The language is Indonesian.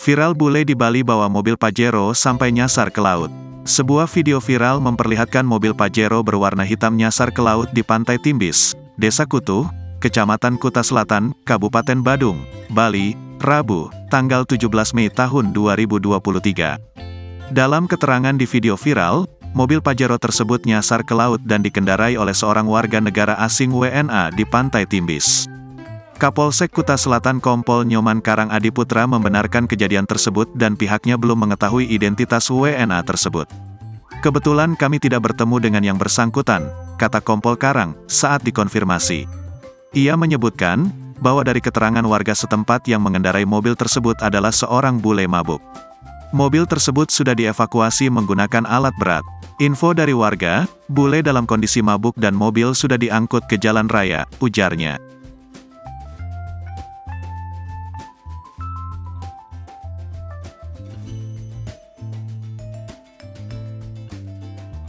Viral bule di Bali bawa mobil Pajero sampai nyasar ke laut. Sebuah video viral memperlihatkan mobil Pajero berwarna hitam nyasar ke laut di Pantai Timbis, Desa Kutuh, Kecamatan Kuta Selatan, Kabupaten Badung, Bali, Rabu, tanggal 17 Mei tahun 2023. Dalam keterangan di video viral, mobil Pajero tersebut nyasar ke laut dan dikendarai oleh seorang warga negara asing WNA di Pantai Timbis. Kapolsek Kuta Selatan Kompol Nyoman Karang Adiputra membenarkan kejadian tersebut dan pihaknya belum mengetahui identitas WNA tersebut. "Kebetulan kami tidak bertemu dengan yang bersangkutan," kata Kompol Karang, saat dikonfirmasi. Ia menyebutkan, bahwa dari keterangan warga setempat yang mengendarai mobil tersebut adalah seorang bule mabuk. Mobil tersebut sudah dievakuasi menggunakan alat berat. Info dari warga, bule dalam kondisi mabuk dan mobil sudah diangkut ke jalan raya, ujarnya.